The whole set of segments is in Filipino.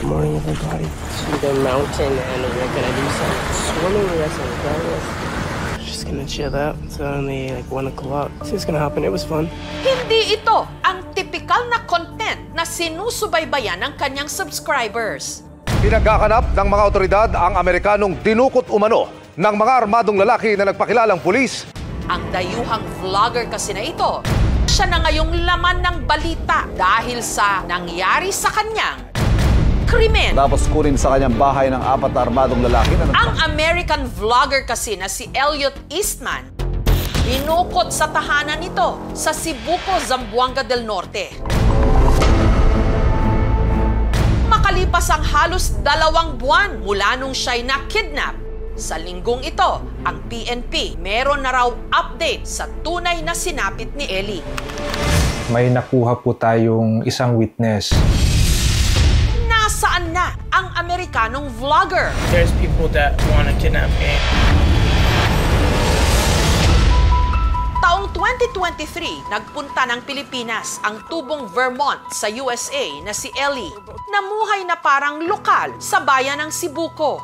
morning, everybody. To the mountain, and we're gonna do some swimming lessons, guys. Just gonna chill out. It's only like 1 o'clock. See what's gonna happen. It was fun. Hindi ito ang typical na content na sinusubaybayan ng kanyang subscribers. Pinaghahanap ng mga otoridad ang Amerikanong dinukot umano ng mga armadong lalaki na nagpakilalang pulis. Ang dayuhang vlogger kasi na ito, siya na ngayong laman ng balita dahil sa nangyari sa kanyang krimen. Tapos kunin sa kanyang bahay ng 4 na armadong lalaki na Ang American vlogger kasi na si Elliot Eastman, binukot sa tahanan nito sa Sibuco, Zamboanga del Norte. Makalipas ang halos 2 buwan mula nung siya'y na-kidnap, sa linggong ito, ang PNP meron na raw update sa tunay na sinapit ni Ellie. May nakuha po tayong isang witness. Nasaan na ang Amerikanong vlogger? There's people that want to kidnap me. Taong 2023, nagpunta ng Pilipinas ang tubong Vermont sa USA na si Ellie. Namuhay na parang lokal sa bayan ng Sibuco.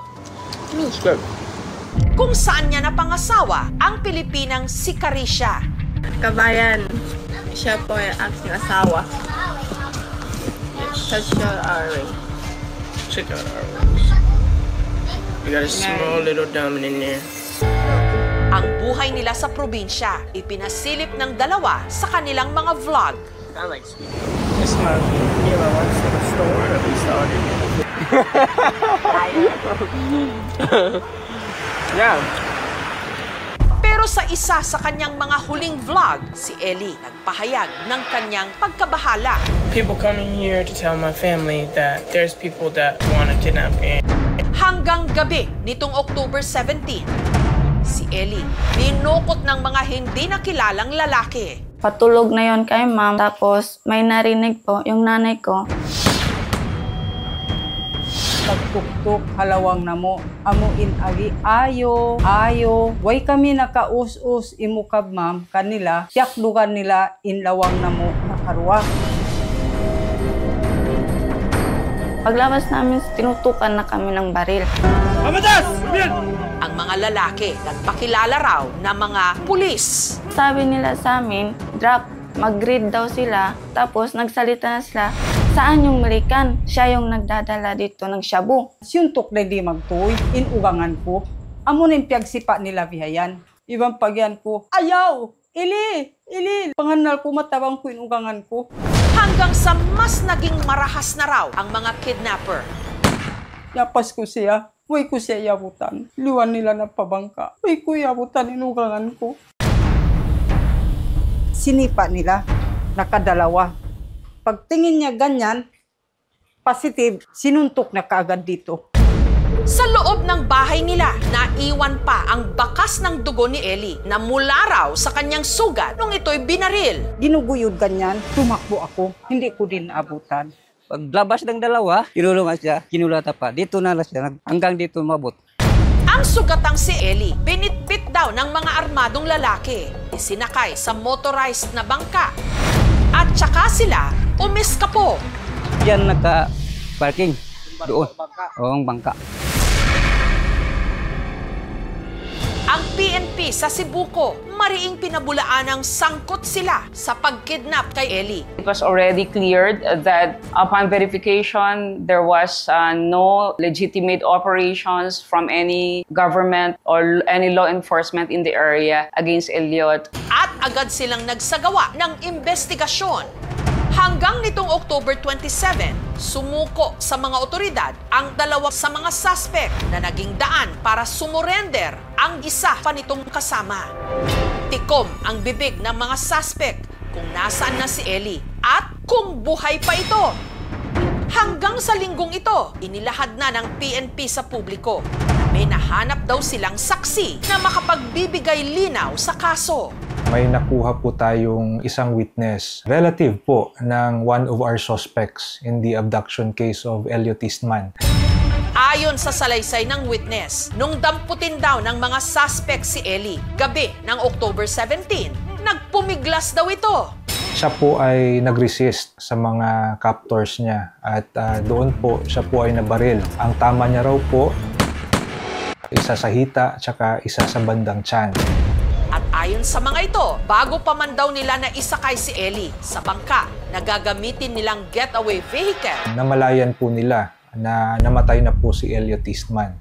Kung saan niya napangasawa ang Pilipinang si Carisha. Kabayan, siya po ay aking asawa. That's your ring. Check out our rooms. We got a small little diamond in there. Ang buhay nila sa probinsya, ipinasilip ng dalawa sa kanilang mga vlog. I like sweet. It's my wife's in the store that we started. Yeah. Pero sa isa sa kanyang mga huling vlog, si Ellie nagpahayag ng kanyang pagkabahala. People coming here to tell my family that there's people that want to kidnap me. Hanggang gabi nitong October 17, si Ellie binukot ng mga hindi nakilalang lalaki. Patulog na yon kay ma'am. Tapos may narinig po yung nanay ko. Pagtuktok, halawang namo, amuin agi, ayo, way kami nakaus-us imukab ma'am, kanila, yakdugan nila inlawang namo, nakarwa. Paglabas namin, tinutukan na kami ng baril. Ang mga lalaki nagpakilala raw na mga pulis. Sabi nila sa amin, drop, mag-read daw sila. Tapos nagsalita na sila, saan yung American? Siya yung nagdadala dito ng shabu. Siyuntok na di magtuoy, inugangan ko, amo na yung piyagsipa nila bihayan. Ibang pagyan ko, ayaw, ili, panganal ko matabang ko inugangan ko. Hanggang sa mas naging marahas na raw ang mga kidnapper. Yapas ko siya, way ko siya yabutan. Liwan nila ng pabangka, way ko yabutan inugangan ko. Sinipa nila, nakadalawa. Pagtingin niya ganyan, positive, sinuntok na kaagad dito. Sa loob ng bahay nila, naiwan pa ang bakas ng dugo ni Ellie na mula raw sa kanyang sugat nung ito'y binaril. Ginuguyod ganyan, tumakbo ako, hindi ko din abutan. Paglabas ng dalawa, tinulungan siya, kinulata pa. Dito na lang siya, hanggang dito mabot. Ang sugatang si Ellie, binitbit daw ng mga armadong lalaki. Sinakay sa motorized na bangka. At saka sila umiskapo. Diyan nagka-parking. Doon. Oo, ang bangka. Ang PNP sa Sibuco, mariing pinabulaan ng sangkot sila sa pagkidnap kay Ellie. It was already cleared that upon verification, there was no legitimate operations from any government or any law enforcement in the area against Elliot. At agad silang nagsagawa ng investigasyon. Hanggang nitong October 27, sumuko sa mga otoridad ang 2 sa mga suspect na naging daan para sumurrender ang isa pa nitong kasama. Tikom ang bibig ng mga suspect kung nasaan na si Ellie at kung buhay pa ito. Hanggang sa linggong ito, inilahad na ng PNP sa publiko. May nahanap daw silang saksi na makapagbibigay linaw sa kaso. May nakuha po tayong isang witness, relative po ng one of our suspects in the abduction case of Elliot Eastman. Ayon sa salaysay ng witness, nung damputin daw ng mga suspect si Ellie, gabi ng October 17, nagpumiglas daw ito. Siya po ay nag-resist sa mga captors niya at doon po siya po ay nabaril. Ang tama niya raw po, isa sa hita tsaka isa sa bandang tiyan. At ayon sa mga ito, bago pa man daw nila na isakay si Ellie sa bangka na gagamitin nilang getaway vehicle, Namalayan po nila na namatay na po si Elliot Eastman.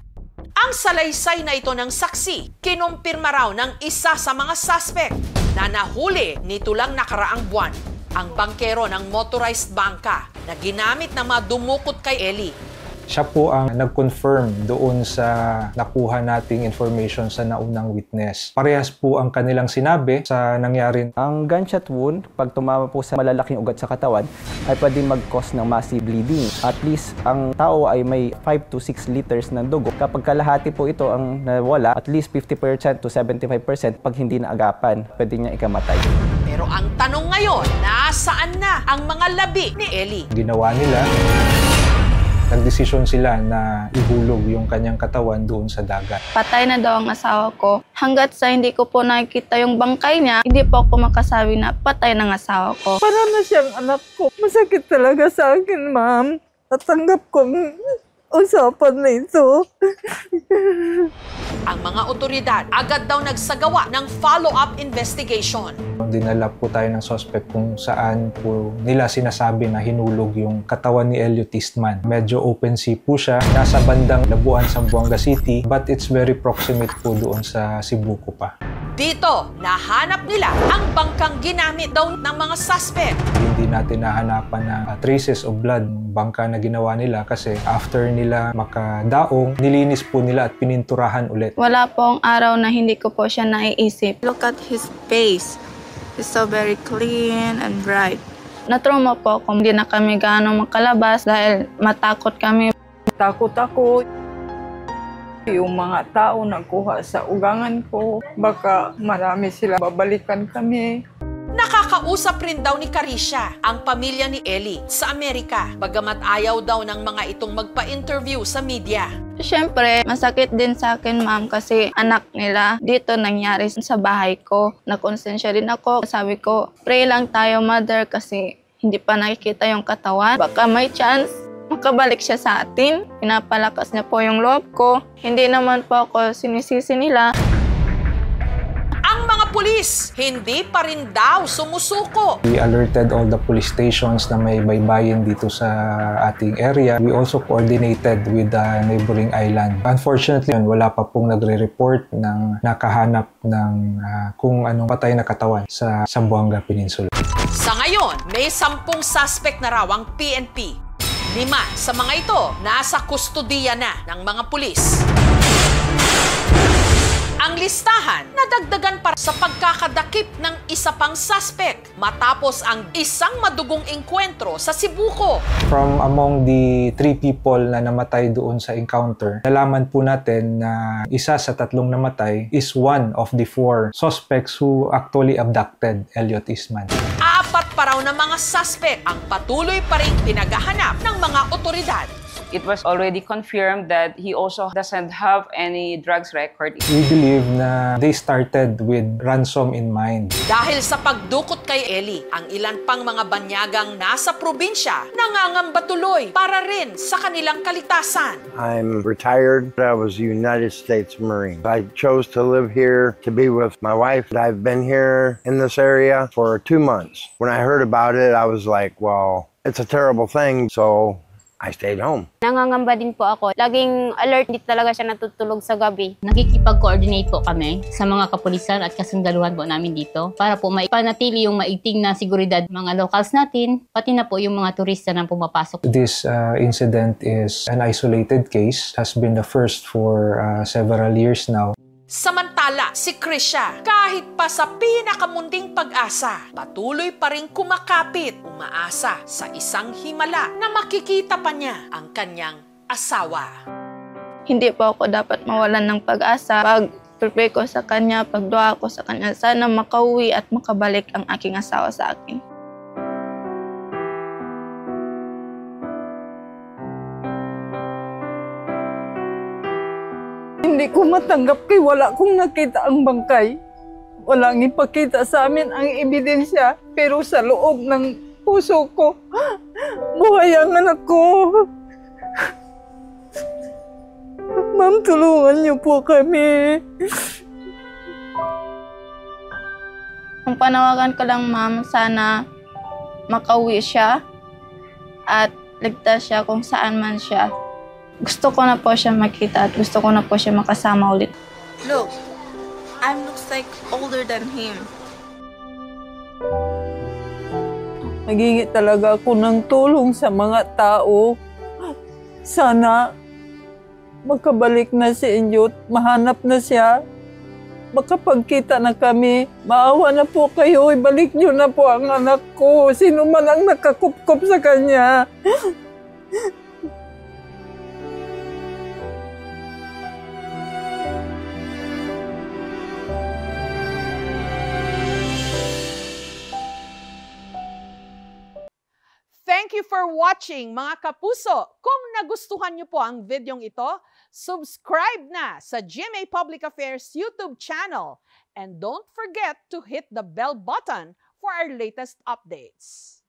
ang salaysay na ito ng saksi, kinumpirma raw ng isa sa mga suspect na nahuli nito lang nakaraang buwan, ang bangkero ng motorized bangka na ginamit ng mga dumukot kay Ellie. Siya po ang nag-confirm doon sa nakuha nating information sa naunang witness. Parehas po ang kanilang sinabi sa nangyari. Ang gunshot wound, pag tumama po sa malalaking ugat sa katawan, ay pwedeng mag-cause ng massive bleeding. At least, ang tao ay may 5 to 6 liters ng dugo. Kapag kalahati po ito ang nawala, at least 50% to 75% pag hindi naagapan, pwede niya ikamatay. Pero ang tanong ngayon, nasaan na ang mga labi ni Ellie? Ginawa nila, nagdesisyon sila na ihulog yung kanyang katawan doon sa dagat. Patay na daw ang asawa ko. Hanggat sa hindi ko po nakikita yung bangkay niya, hindi po ako makasabi na patay ng asawa ko. Para na siyang anak ko. Masakit talaga sa akin, ma'am. Tatanggap ko usapan na ito. Ang mga otoridad agad daw nagsagawa ng follow-up investigation. Dinala po tayo ng suspect kung saan po nila sinasabi na hinulog yung katawan ni Elliot Eastman. Medyo open sea po siya. Nasa bandang Labuan, Zamboanga City, but it's very proximate po doon sa Cebuco pa. Dito, nahanap nila ang bangkang ginamit daw ng mga suspect. Hindi natin nahanapan ng traces of blood bangka na ginawa nila kasi after nila makadaong, nilinis po nila at pininturahan ulit. Wala pong araw na hindi ko po siya naiisip. Look at his face. It's so very clean and bright. Natrauma po ako. Hindi na kami gaano makalabas dahil matakot kami. Takot ako. Yung mga tao nagkuha sa ugangan ko, baka marami sila babalikan kami. Nakakausap rin daw ni Carisha ang pamilya ni Ellie sa Amerika, bagamat ayaw daw ng mga itong magpa-interview sa media. Siyempre, masakit din sa akin, ma'am, kasi anak nila dito nangyari sa bahay ko. Nakonsensya din ako. Sabi ko, pray lang tayo, mother, kasi hindi pa nakikita yung katawan. Baka may chance makabalik siya sa atin. Pinapalakas niya po yung loob ko. Hindi naman po ako sinisisi nila. Ang mga pulis, hindi pa rin daw sumusuko. We alerted all the police stations na may baybayin dito sa ating area. We also coordinated with the neighboring island. Unfortunately, wala pa pong nagre-report ng nakahanap ng kung anong patay na katawan sa Zamboanga Peninsula. Sa ngayon, may 10 suspect na raw ang PNP. 5 sa mga ito, nasa kustodiya na ng mga pulis. Ang listahan nadagdagan para sa pagkakadakip ng isa pang suspect matapos ang isang madugong engkwentro sa Cebuco. From among the 3 people na namatay doon sa encounter, nalaman po natin na isa sa 3 namatay is one of the 4 suspects who actually abducted Elliot Eastman. 4 pa raw na mga suspect ang patuloy pa rin pinaghahanap ng mga otoridad. It was already confirmed that he also doesn't have any drugs record. We believe na they started with ransom in mind. Dahil sa pagdukot kay Ellie, ang ilan pang mga banyagang nasa probinsya nangangamba tuloy para rin sa kanilang kalikasan. I'm retired. I was a United States Marine. I chose to live here to be with my wife. I've been here in this area for 2 months. When I heard about it, I was like, well, it's a terrible thing, so I stayed home. Nangangamba din po ako. Laging alert, hindi talaga siya natutulog sa gabi. Nakikipag-coordinate po kami sa mga kapulisan at kasundaluhan po namin dito para po maipanatili yung maigting na seguridad mga locals natin, pati na po yung mga turista na pumapasok. This incident is an isolated case, has been the first for several years now. Samantala, si Krisha, kahit pa sa pinakamunding pag-asa, patuloy pa rin kumakapit, umaasa sa isang himala na makikita pa niya ang kanyang asawa. Hindi po ako dapat mawalan ng pag-asa. Pag-prepare ko sa kanya, pagdua ko sa kanya, sana makauwi at makabalik ang aking asawa sa akin. Hindi ko matanggap kay wala kong nakita ang bangkay. Walang ipakita sa amin ang ebidensya, pero sa loob ng puso ko, buhay ang anak ko. Ma'am, tulungan niyo po kami. Ang panawagan ko lang, ma'am, sana makauwi siya at ligtas siya kung saan man siya. Gusto ko na po siya makita at gusto ko na po siya makasama ulit. Look, I looks like older than him. Naghingi talaga ako ng tulong sa mga tao. Sana makabalik na si Injot, mahanap na siya, makapagkita na kami. Maawa na po kayo, ibalik niyo na po ang anak ko. Sino man ang nakakupkop sa kanya. Thank you for watching, mga kapuso. Kung nagustuhan niyo po ang videong ito, subscribe na sa GMA Public Affairs YouTube channel. And don't forget to hit the bell button for our latest updates.